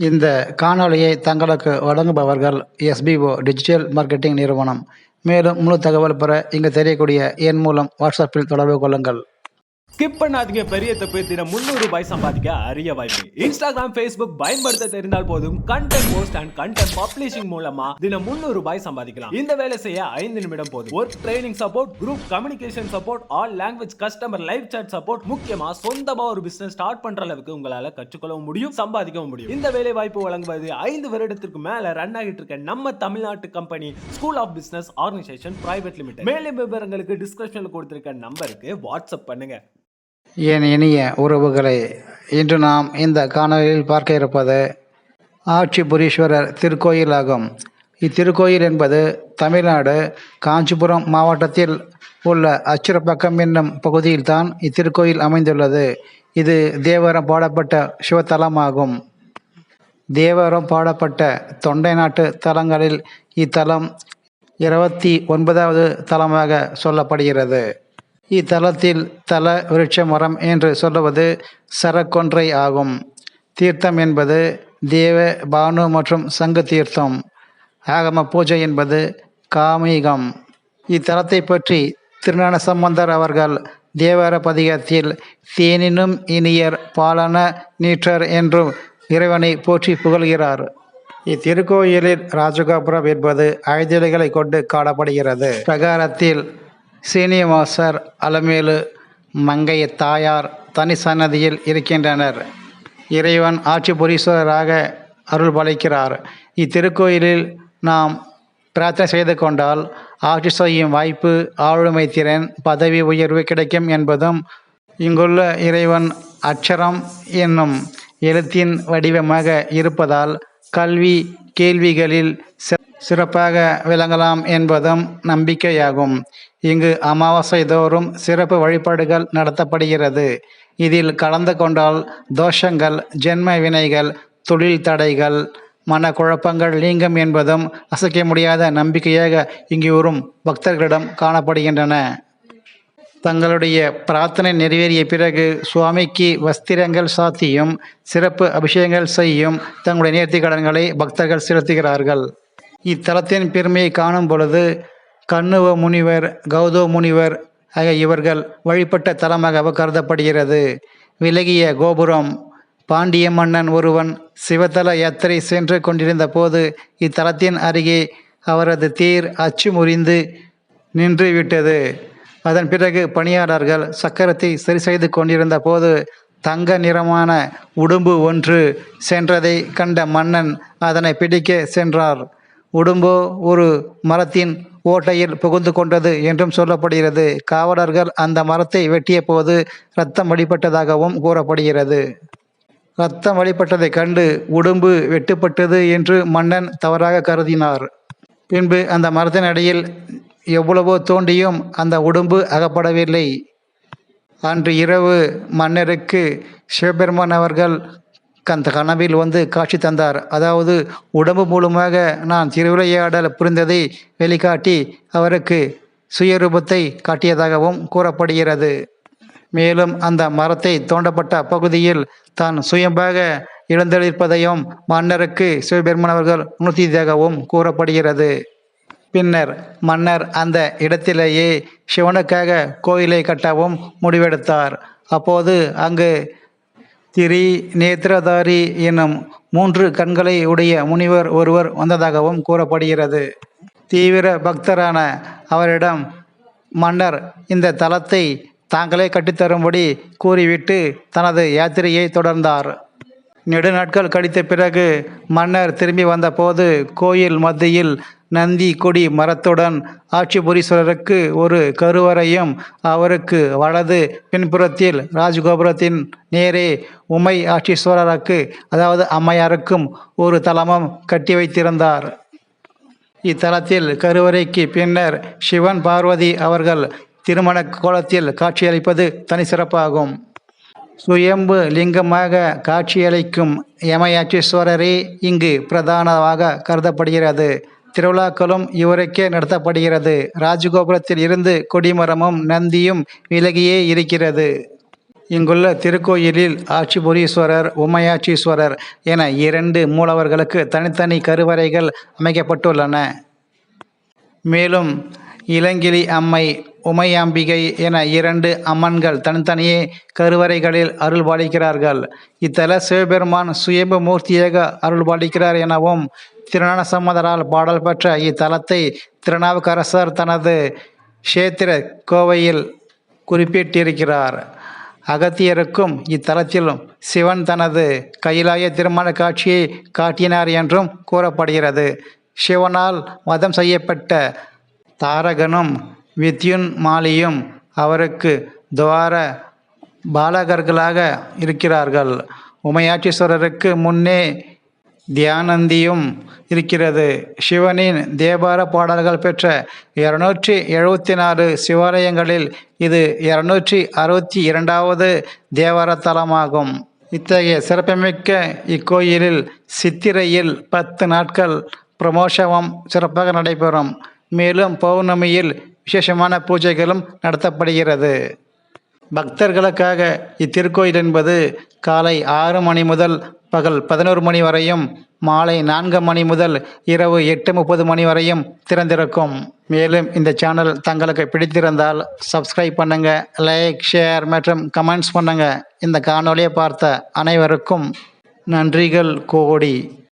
இந்த காணொளியை தங்களுக்கு வழங்குபவர்கள் எஸ்பிஓ டிஜிட்டல் மார்க்கெட்டிங் நிறுவனம். மேலும் முழு தகவல் பெற இங்கு தெரியக்கூடிய எண் மூலம் வாட்ஸ்அப்பில் தொடர்பு கொள்ளுங்கள். ஸ்கிப் பண்ணாதீங்க, பெரிய தப்பு. தினம் 300 ரூபாய் சம்பாதிக்க அரிய வாய்ப்பு. இன்ஸ்டாகிராம், ஃபேஸ்புக் பயன்படுத்த தெரிந்தால் போதும். Content post and content publishing மூலமா தினம் 300 ரூபாய் சம்பாதிக்கலாம். இந்த வேலை செய்ய 5 நிமிடம் போதும். Work training support, group communication support, all language customer live chat support, முக்கியமா சொந்தமா ஒரு பிசினஸ் ஸ்டார்ட் பண்ற அளவுக்கு உங்களால கற்றுக்கொள்ளவும் முடியும், சம்பாதிக்கவும் முடியும். இந்த வேலை வாய்ப்பு வழங்குவது 5 வருடத்திற்கு மேல ரன் ஆகிட்டு இருக்க நம்ம தமிழ்நாட்டு company school of business organisation private limited. மேலும் விவரங்களுக்கு டிஸ்கிரிப்ஷன்ல கொடுத்திருக்க நம்பருக்கு வாட்ஸ்அப் பண்ணுங்க. என் இனிய உறவுகளை, இன்று நாம் இந்த காணொலியில் பார்க்க இருப்பது ஆட்சிபுரீஸ்வரர் திருக்கோயில் ஆகும். இத்திருக்கோயில் என்பது தமிழ்நாடு காஞ்சிபுரம் மாவட்டத்தில் உள்ள அச்சிரப்பக்கம் என்னும் பகுதியில்தான் இத்திருக்கோயில் அமைந்துள்ளது. இது தேவாரம் பாடப்பட்ட சிவத்தலமாகும். தேவாரம் பாடப்பட்ட தொண்டை நாட்டு தலங்களில் இத்தலம் 29வது தலமாக சொல்லப்படுகிறது. இத்தலத்தில் தல விருட்ச மரம் என்று சொல்லுவது சரக்கொன்றை ஆகும். தீர்த்தம் என்பது தேவ, பானு மற்றும் சங்கு தீர்த்தம். ஆகம பூஜை என்பது காமிகம். இத்தலத்தை பற்றி திருஞான சம்பந்தர் அவர்கள் தேவார பதிகத்தில் தேனினும் இனியர் பாலன நீற்றர் என்றும் இறைவனை போற்றி புகழ்கிறார். இத்திருக்கோயிலில் ராஜகோபுரம் என்பது 5 இலைகளை கொண்டு காணப்படுகிறது. பிரகாரத்தில் சீனிவாசர், அலமேலு, மங்கைய தாயார் தனி சன்னதியில் இருக்கின்றனர். இறைவன் ஆட்சிபுரீஸ்வரராக அருள் பாலிக்கிறார். இத்திருக்கோயிலில் நாம் பிரார்த்தனை செய்து கொண்டால் ஆட்சி செய்யும் வாய்ப்பு, ஆளுமை திறன், பதவி உயர்வு கிடைக்கும் என்பதும், இங்குள்ள இறைவன் அட்சரம் என்னும் எழுத்தின் வடிவமாக இருப்பதால் கல்வி கேள்விகளில் சிறப்பாக விளங்கலாம் என்பதும் நம்பிக்கையாகும். இங்கு அமாவாசை தோறும் சிறப்பு வழிபாடுகள் நடத்தப்படுகிறது. இதில் கலந்து கொண்டால் தோஷங்கள், ஜென்ம வினைகள், தொழில் தடைகள், மனக்குழப்பங்கள் நீங்கும் என்பதும் அசைக்க முடியாத நம்பிக்கையாக இங்கு வரும் பக்தர்களிடம் காணப்படுகின்றன. தங்களுடைய பிரார்த்தனை நிறைவேறிய பிறகு சுவாமிக்கு வஸ்திரங்கள் சாத்தியும் சிறப்பு அபிஷேகங்கள் செய்யும் தங்களுடைய நேர்த்தி கடன்களை பக்தர்கள் செலுத்துகிறார்கள். இத்தலத்தின் பெருமையை காணும் பொழுது கண்ணுவ முனிவர், கௌதம முனிவர் ஆகிய இவர்கள் வழிபட்ட தலமாக கருதப்படுகிறது. விலகிய கோபுரம். பாண்டிய மன்னன் ஒருவன் சிவத்தல யாத்திரை சென்று கொண்டிருந்த போது இத்தலத்தின் அருகே அவரது தேர் அச்சு முறிந்து நின்று விட்டது. அதன் பிறகு பணியாளர்கள் சக்கரத்தை சரி செய்து கொண்டிருந்த போது தங்க நிறமான உடும்பு ஒன்று சென்றதை கண்ட மன்னன் அதனை பிடிக்க சென்றார். உடும்போ ஒரு மரத்தின் ஓட்டையில் புகுந்து கொண்டது என்றும் சொல்லப்படுகிறது. காவலர்கள் அந்த மரத்தை வெட்டிய போது இரத்தம் வழிபட்டதாகவும் கூறப்படுகிறது. இரத்தம் வழிபட்டதை கண்டு உடும்பு வெட்டுப்பட்டது என்று மன்னன் தவறாக கருதினார். பின்பு அந்த மரத்தின் அடியில் எவ்வளவோ தோண்டியும் அந்த உடும்பு அகப்படவில்லை. அன்று இரவு மன்னருக்கு சிவபெருமான் அவர்கள் அந்த கனவில் வந்து காட்சி தந்தார். அதாவது உடம்பு மூலமாக நான் திருவிளையாடல் புரிந்ததை வெளிக்காட்டி அவருக்கு சுயரூபத்தை காட்டியதாகவும் கூறப்படுகிறது. மேலும் அந்த மரத்தை தோண்டப்பட்ட பகுதியில் தான் சுயம்பாக எழுந்தளிப்பதையும் மன்னருக்கு சிவபெருமான் அவர்கள் உணர்த்தியதாகவும் கூறப்படுகிறது. பின்னர் மன்னர் அந்த இடத்திலேயே சிவனுக்காக கோயிலை கட்டவும் முடிவெடுத்தார். அப்போது அங்கு நேத்திரதாரி எனும் 3 கண்களை உடைய முனிவர் ஒருவர் வந்ததாகவும் கூறப்படுகிறது. தீவிர பக்தரான அவரிடம் மன்னர் இந்த தலத்தை தாங்களே கட்டித்தரும்படி கூறிவிட்டு தனது யாத்திரையை தொடர்ந்தார். நெடுநாட்கள் கழித்த பிறகு மன்னர் திரும்பி வந்தபோது கோயில் மத்தியில் நந்தி கொடி மரத்துடன் ஆட்சிபுரீஸ்வரருக்கு ஒரு கருவறையும், அவருக்கு வலது பின்புறத்தில் ராஜகோபுரத்தின் நேரே உமை ஆட்சீஸ்வரருக்கு, அதாவது அம்மையாருக்கும் ஒரு தலமும் கட்டி வைத்திருந்தார். இத்தலத்தில் கருவறைக்கு பின்னர் சிவன், பார்வதி அவர்கள் திருமண கோலத்தில் காட்சியளிப்பது தனி சிறப்பாகும். சுயம்பு லிங்கமாக காட்சியளிக்கும் யமயாட்சீஸ்வரரே இங்கு பிரதானமாக கருதப்படுகிறது. திருவிழாக்களும் இவருக்கே நடத்தப்படுகிறது. ராஜகோபுரத்தில் இருந்து கொடிமரமும் நந்தியும் விலகியே இருக்கிறது. இங்குள்ள திருக்கோயிலில் ஆட்சிபுரீஸ்வரர், உமையாட்சீஸ்வரர் என 2 மூலவர்களுக்கு தனித்தனி கருவறைகள் அமைக்கப்பட்டுள்ளன. மேலும் இளங்கிளி அம்மை, உமையாம்பிகை என 2 அம்மன்கள் தனித்தனியே கருவறைகளில் அருள்பாலிக்கிறார்கள். இத்தல சிவபெருமான் சுயம்பு மூர்த்தியாக அருள்பாலிக்கிறார் எனவும் திருஞான சம்பந்தரால் பாடல் பெற்ற இத்தலத்தை திருநாவுக்கரசர் தனது க்ஷேத்திர கோவையில் குறிப்பிட்டிருக்கிறார். அகத்தியருக்கும் இத்தலத்தில் சிவன் தனது கைலாய திருமண காட்சியை காட்டினார் என்றும் கூறப்படுகிறது. சிவனால் வதம் செய்யப்பட்ட தாரகனும் வித்யுன்மாலியும் அவருக்கு துவார பாலகர்களாக இருக்கிறார்கள். உமையாட்சீஸ்வரருக்கு முன்னே தியானந்தியும் இருக்கிறது. சிவனின் தேவார பாடல்கள் பெற்ற 274 சிவாலயங்களில் இது 262வது தேவார தலமாகும். இத்தகைய சிறப்புமிக்க இக்கோயிலில் சித்திரையில் 10 நாட்கள் பிரமோற்சவம் சிறப்பாக நடைபெறும். மேலும் பௌர்ணமியில் விசேஷமான பூஜைகளும் நடத்தப்படுகிறது. பக்தர்களுக்காக இத்திருக்கோயில் என்பது காலை 6 மணி முதல் பகல் 11 மணி வரையும், மாலை 4 மணி முதல் இரவு 8:30 மணி வரையும் திறந்திருக்கும். மேலும் இந்த சேனல் தங்களுக்கு பிடித்திருந்தால் சப்ஸ்கிரைப் பண்ணுங்க, லைக், ஷேர் மற்றும் கமெண்ட்ஸ் பண்ணுங்க. இந்த காணொலியை பார்த்த அனைவருக்கும் நன்றிகள் கோடி.